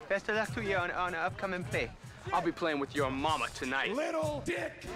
Best of luck to you on upcoming play. I'll be playing with your mama tonight. Little dick!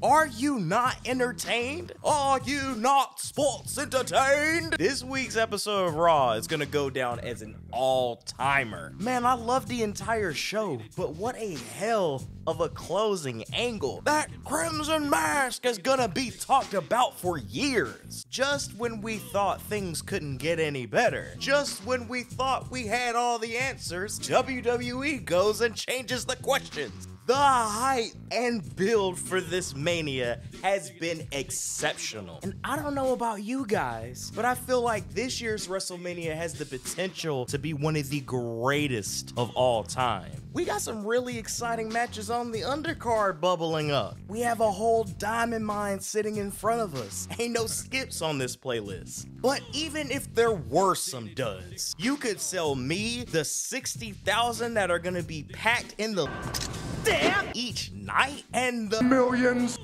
Are you not entertained? Are you not sports entertained? This week's episode of Raw is gonna go down as an all-timer. Man, I love the entire show, but what a hell of a closing angle. That Crimson Mask is gonna be talked about for years. Just when we thought things couldn't get any better, just when we thought we had all the answers, WWE goes and changes the questions. The hype and build for this Mania has been exceptional. And I don't know about you guys, but I feel like this year's WrestleMania has the potential to be one of the greatest of all time. We got some really exciting matches on the undercard bubbling up. We have a whole diamond mine sitting in front of us. Ain't no skips on this playlist. But even if there were some duds, you could sell me the 60,000 that are gonna be packed in the each night, and the millions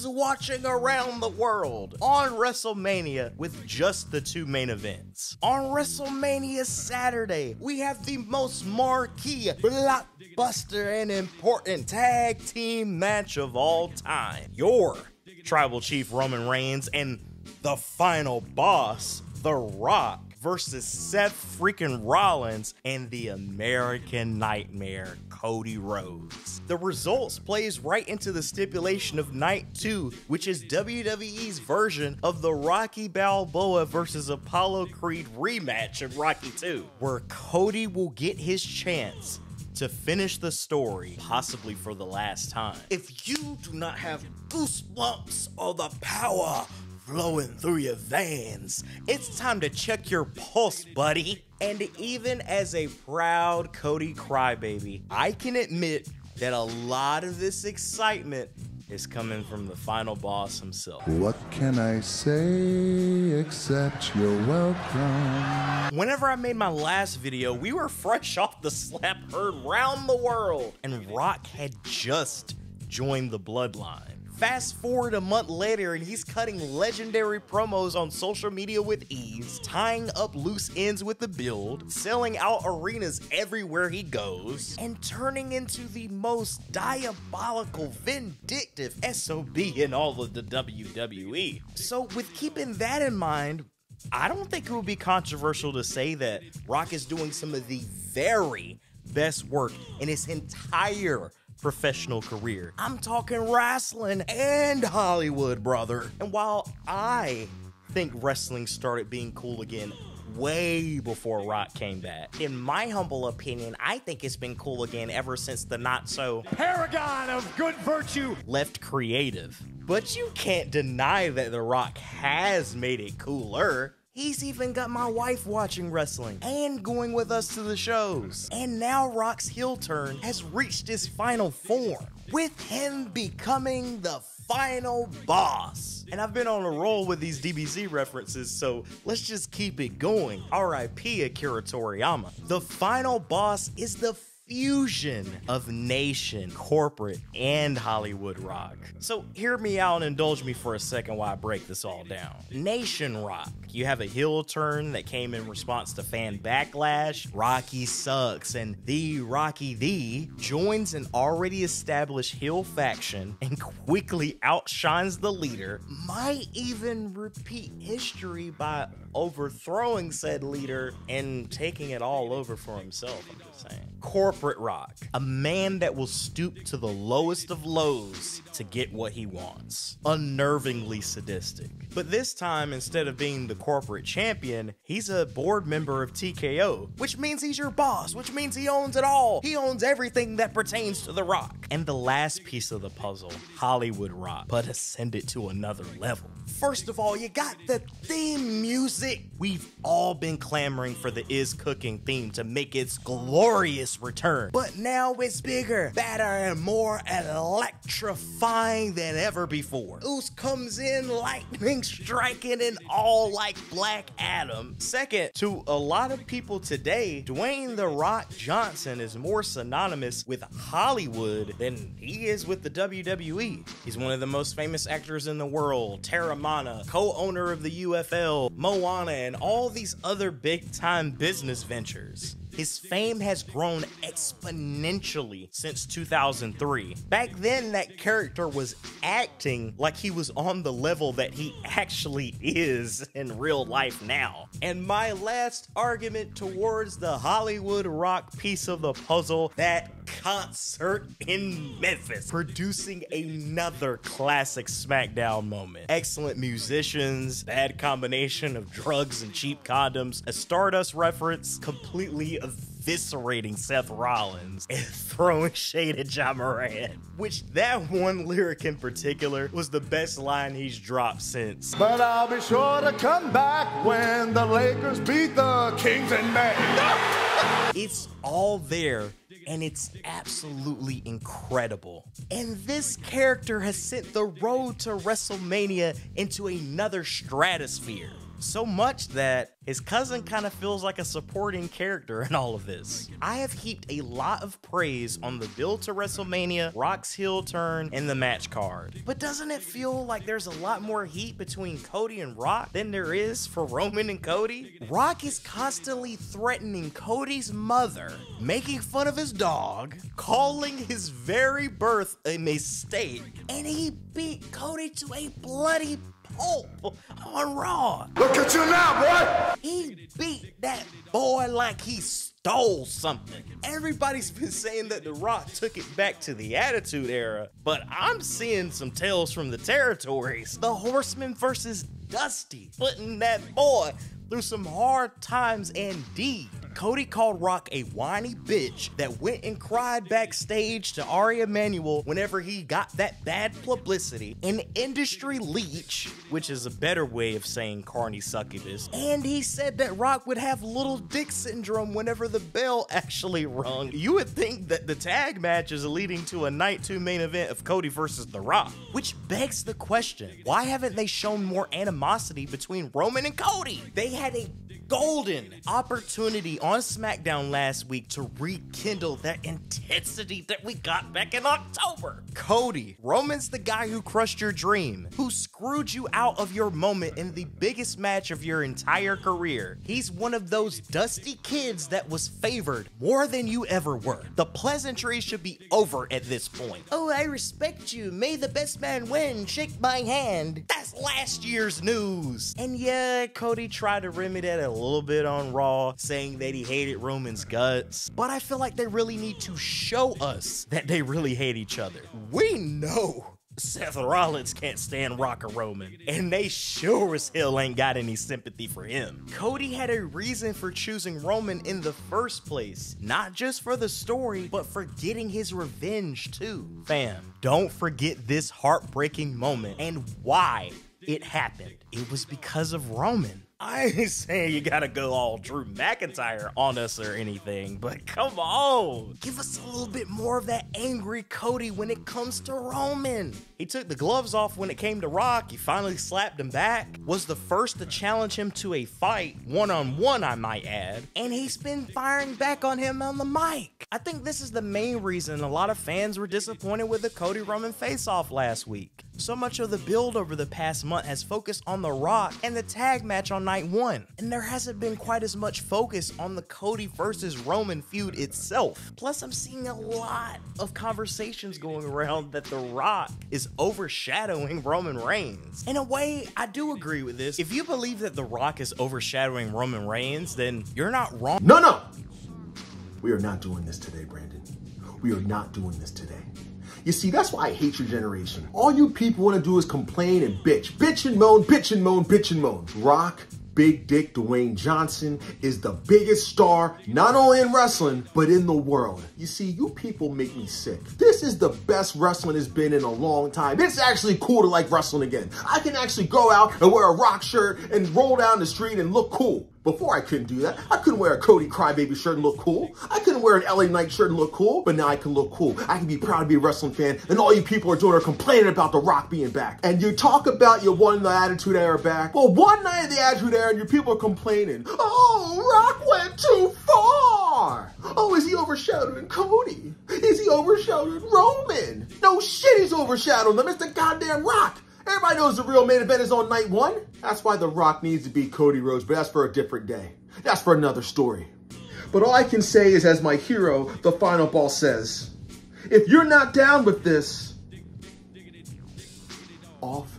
watching around the world on WrestleMania with just the two main events. On WrestleMania Saturday, we have the most marquee, blockbuster, and important tag team match of all time. Your Tribal Chief Roman Reigns and the final boss, The Rock, versus Seth freaking Rollins and the American Nightmare, Cody Rhodes. The results plays right into the stipulation of Night 2, which is WWE's version of the Rocky Balboa versus Apollo Creed rematch of Rocky 2, where Cody will get his chance to finish the story, possibly for the last time. If you do not have goosebumps or the power flowing through your veins, it's time to check your pulse, buddy. And even as a proud Cody crybaby, I can admit that a lot of this excitement is coming from the final boss himself. What can I say except you're welcome? Whenever I made my last video, we were fresh off the slap heard round the world, and Rock had just joined the bloodline. Fast forward a month later and he's cutting legendary promos on social media with ease, tying up loose ends with the build, selling out arenas everywhere he goes, and turning into the most diabolical, vindictive SOB in all of the WWE. So with keeping that in mind, I don't think it would be controversial to say that Rock is doing some of the very best work in his entire professional career. I'm talking wrestling and Hollywood, brother. And while I think wrestling started being cool again way before Rock came back, in my humble opinion, I think it's been cool again ever since the not so paragon of good virtue left creative. But you can't deny that The Rock has made it cooler. He's even got my wife watching wrestling and going with us to the shows. And now Rock's heel turn has reached its final form, with him becoming the final boss. And I've been on a roll with these DBZ references, so let's just keep it going. R.I.P. Akira Toriyama. The final boss is the fusion of nation, corporate, and Hollywood Rock. So hear me out and indulge me for a second while I break this all down. Nation Rock. You have a heel turn that came in response to fan backlash. Rocky sucks, and the Rocky the joins an already established heel faction and quickly outshines the leader, might even repeat history by overthrowing said leader and taking it all over for himself, I'm just saying. Corporate Rock, a man that will stoop to the lowest of lows to get what he wants. Unnervingly sadistic. But this time, instead of being the corporate champion, he's a board member of TKO, which means he's your boss, which means he owns it all. He owns everything that pertains to The Rock. And the last piece of the puzzle, Hollywood Rock, but ascended to another level. First of all, you got the theme music. We've all been clamoring for the Is Cooking theme to make its glorious return, but now it's bigger, better, and more electrifying than ever before. Oos comes in, lightning striking, and all like Black Adam, Second, to a lot of people today, Dwayne "The Rock" Johnson is more synonymous with Hollywood than he is with the WWE. He's one of the most famous actors in the world, Terramana, co-owner of the UFL, Moana, and all these other big-time business ventures. His fame has grown exponentially since 2003. Back then, that character was acting like he was on the level that he actually is in real life now. And my last argument towards the Hollywood Rock piece of the puzzle, that concert in Memphis, producing another classic SmackDown moment. Excellent musicians, bad combination of drugs and cheap condoms, a Stardust reference, completely eviscerating Seth Rollins, and throwing shade at John Moran. Which, that one lyric in particular was the best line he's dropped since. But I'll be sure to come back when the Lakers beat the Kings in May. It's all there, and it's absolutely incredible. And this character has sent the road to WrestleMania into another stratosphere. So much that his cousin kind of feels like a supporting character in all of this. I have heaped a lot of praise on the build to WrestleMania, Rock's heel turn, and the match card. But doesn't it feel like there's a lot more heat between Cody and Rock than there is for Roman and Cody? Rock is constantly threatening Cody's mother, making fun of his dog, calling his very birth a mistake, and he beat Cody to a bloody pulp on Raw. Look at you now, boy! He beat that boy like he stole something. Everybody's been saying that The Rock took it back to the Attitude Era, but I'm seeing some tales from the territories. The Horseman versus Dusty, putting that boy through some hard times indeed. Cody called Rock a whiny bitch that went and cried backstage to Ari Emanuel whenever he got that bad publicity, an industry leech, which is a better way of saying carny succubus, and he said that Rock would have little dick syndrome whenever the bell actually rung. You would think that the tag match is leading to a night 2 main event of Cody versus The Rock, which begs the question, why haven't they shown more animosity between Roman and Cody? They had a golden opportunity on SmackDown last week to rekindle that intensity that we got back in October. Cody, Roman's the guy who crushed your dream, who screwed you out of your moment in the biggest match of your entire career. He's one of those dusty kids that was favored more than you ever were. The pleasantries should be over at this point. Oh, I respect you. May the best man win. Shake my hand. That's last year's news. And yeah, Cody tried to remedy that a little bit on Raw, saying that he hated Roman's guts, but I feel like they really need to show us that they really hate each other. We know Seth Rollins can't stand Rock or Roman, and they sure as hell ain't got any sympathy for him. Cody had a reason for choosing Roman in the first place, not just for the story, but for getting his revenge too. Fam, don't forget this heartbreaking moment and why it happened. It was because of Roman. I ain't saying you gotta go all Drew McIntyre on us or anything, but come on. Give us a little bit more of that angry Cody when it comes to Roman. He took the gloves off when it came to Rock. He finally slapped him back. Was the first to challenge him to a fight, one-on-one I might add. And he's been firing back on him on the mic. I think this is the main reason a lot of fans were disappointed with the Cody Roman face-off last week. So much of the build over the past month has focused on The Rock and the tag match on night 1, and there hasn't been quite as much focus on the Cody versus Roman feud itself. Plus, I'm seeing a lot of conversations going around that The Rock is overshadowing Roman Reigns. In a way, I do agree with this. If you believe that The Rock is overshadowing Roman Reigns, then you're not wrong. No! We are not doing this today, Brandon. We are not doing this today. You see, that's why I hate your generation. All you people want to do is complain and bitch. Bitch and moan, bitch and moan, bitch and moan. Rock, Big Dick Dwayne Johnson is the biggest star, not only in wrestling, but in the world. You see, you people make me sick. This is the best wrestling has been in a long time. It's actually cool to like wrestling again. I can actually go out and wear a Rock shirt and roll down the street and look cool. Before I couldn't do that. I couldn't wear a Cody Crybaby shirt and look cool. I couldn't wear an LA Knight shirt and look cool, but now I can look cool. I can be proud to be a wrestling fan, and all you people are doing are complaining about The Rock being back. And you talk about you won the Attitude Era back. Well, one night of the Attitude Era, and your people are complaining. Oh, Rock went too far. Oh, is he overshadowing Cody? Is he overshadowing Roman? No shit, he's overshadowing them. It's the goddamn Rock. Everybody knows the real main event is on night one. That's why The Rock needs to beat Cody Rhodes, but that's for a different day. That's for another story. But all I can say is, as my hero, the Final Boss, says, if you're not down with this, off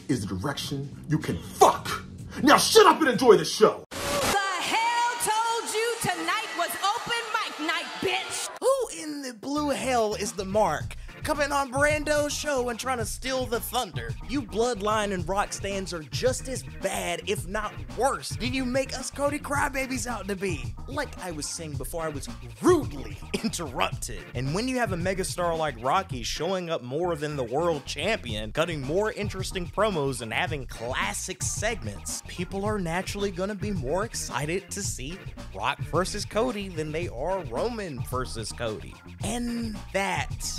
is the direction you can fuck. Now shut up and enjoy the show. The hell told you tonight was open mic night, bitch? Who in the blue hell is the Mark? Coming on Brando's show and trying to steal the thunder. You Bloodline and Rock stands are just as bad, if not worse, than you make us Cody Crybabies out to be. Like I was saying before, I was rudely interrupted. And when you have a megastar like Rocky showing up more than the world champion, cutting more interesting promos and having classic segments, people are naturally gonna be more excited to see Rock versus Cody than they are Roman versus Cody. And that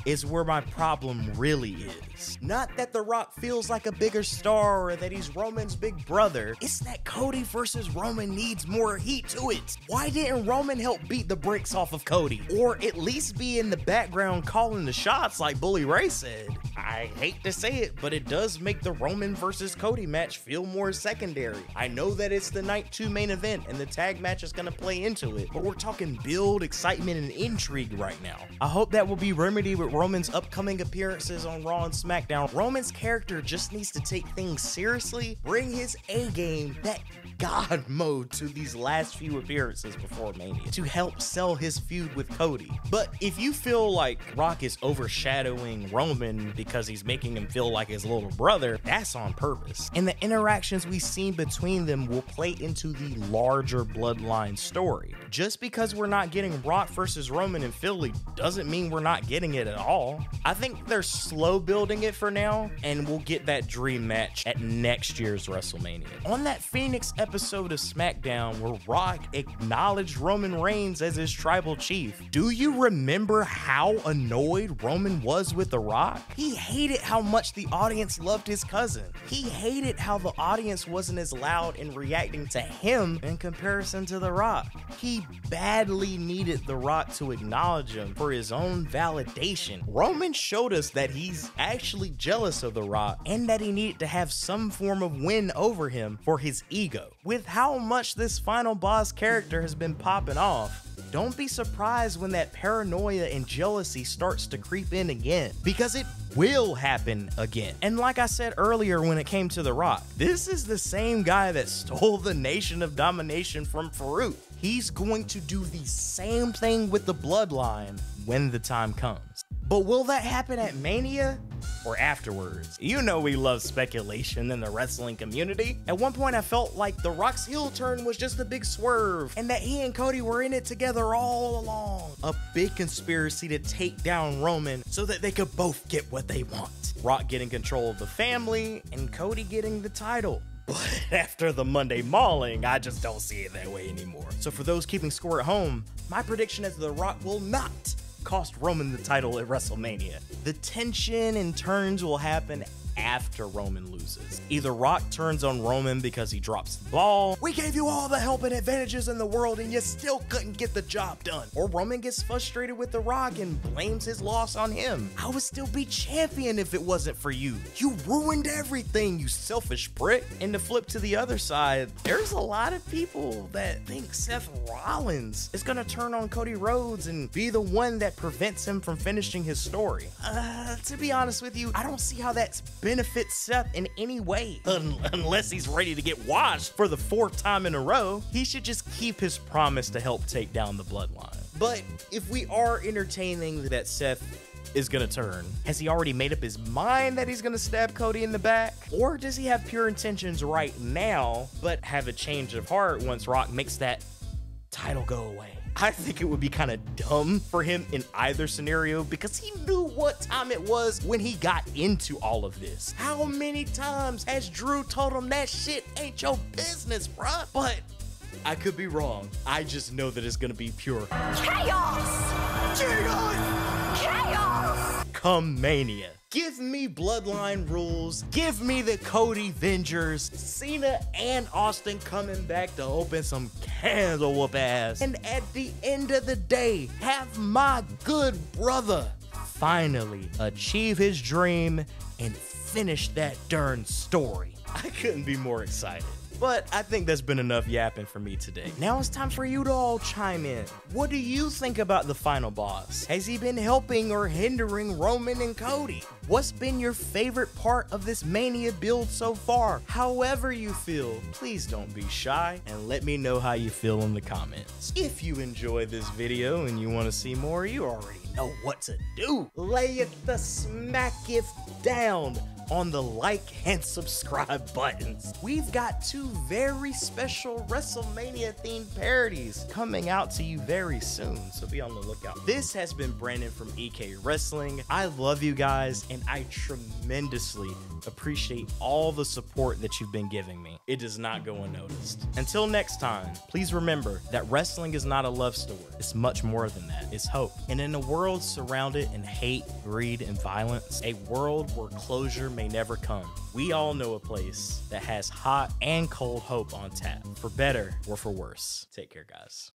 is where my problem really is. Not that The Rock feels like a bigger star or that he's Roman's big brother. It's that Cody versus Roman needs more heat to it. Why didn't Roman help beat the bricks off of Cody? Or at least be in the background calling the shots like Bully Ray said? I hate to say it, but it does make the Roman versus Cody match feel more secondary. I know that it's the night 2 main event and the tag match is gonna play into it, but we're talking build, excitement, and intrigue right now. I hope that will be remedied with Roman's upcoming appearances on Raw and SmackDown. Roman's character just needs to take things seriously, bring his A game, that God mode, to these last few appearances before Mania to help sell his feud with Cody. But if you feel like Rock is overshadowing Roman because he's making him feel like his little brother, that's on purpose. And the interactions we've seen between them will play into the larger Bloodline story. Just because we're not getting Rock versus Roman in Philly doesn't mean we're not getting it at all. I think they're slow building it for now, and we'll get that dream match at next year's WrestleMania. On that Phoenix episode of SmackDown where Rock acknowledged Roman Reigns as his tribal chief, do you remember how annoyed Roman was with The Rock? He hated how much the audience loved his cousin. He hated how the audience wasn't as loud in reacting to him in comparison to The Rock. He badly needed The Rock to acknowledge him for his own validation. Roman showed us that he's actually jealous of The Rock and that he needed to have some form of win over him for his ego. With how much this final boss character has been popping off, don't be surprised when that paranoia and jealousy starts to creep in again, because it will happen again. And like I said earlier when it came to The Rock, this is the same guy that stole the Nation of Domination from Farouk. He's going to do the same thing with the Bloodline when the time comes. But will that happen at Mania or afterwards? You know we love speculation in the wrestling community. At one point I felt like The Rock's heel turn was just a big swerve and that he and Cody were in it together all along. A big conspiracy to take down Roman so that they could both get what they want. Rock getting control of the family and Cody getting the title. But after the Monday Mauling, I just don't see it that way anymore. So for those keeping score at home, my prediction is The Rock will not cost Roman the title at WrestleMania. The tension and turns will happen after Roman loses. Either Rock turns on Roman because he drops the ball, we gave you all the help and advantages in the world and you still couldn't get the job done. Or Roman gets frustrated with The Rock and blames his loss on him. I would still be champion if it wasn't for you. You ruined everything, you selfish prick. And to flip to the other side, there's a lot of people that think Seth Rollins is gonna turn on Cody Rhodes and be the one that prevents him from finishing his story. To be honest with you, I don't see how that's benefits Seth in any way, unless he's ready to get washed for the 4th time in a row. He should just keep his promise to help take down the Bloodline. But if we are entertaining that Seth is gonna turn, has he already made up his mind that he's gonna stab Cody in the back? Or does he have pure intentions right now, but have a change of heart once Rock makes that title go away? I think it would be kind of dumb for him in either scenario because he knew what time it was when he got into all of this. How many times has Drew told him that shit ain't your business, bruh? But I could be wrong. I just know that it's gonna be pure Chaos! Chaos! come Mania. Give me Bloodline rules. Give me the Cody Vengers. Cena and Austin coming back to open some cans of whoop ass. And at the end of the day, have my good brother finally achieve his dream and finish that darn story. I couldn't be more excited. But I think that's been enough yapping for me today. Now it's time for you to all chime in. What do you think about the final boss? Has he been helping or hindering Roman and Cody? What's been your favorite part of this Mania build so far? However you feel, please don't be shy and let me know how you feel in the comments. If you enjoyed this video and you want to see more, you already know what to do. Lay it the smack if down on the like and subscribe buttons. We've got 2 very special WrestleMania themed parodies coming out to you very soon, so be on the lookout. This has been Brandon from EK Wrestling. I love you guys and I tremendously appreciate all the support that you've been giving me. It does not go unnoticed. Until next time, please remember that wrestling is not a love story. It's much more than that. It's hope. And in a world surrounded in hate, greed, and violence, a world where closure may never come, we all know a place that has hot and cold hope on tap, for better or for worse. Take care, guys.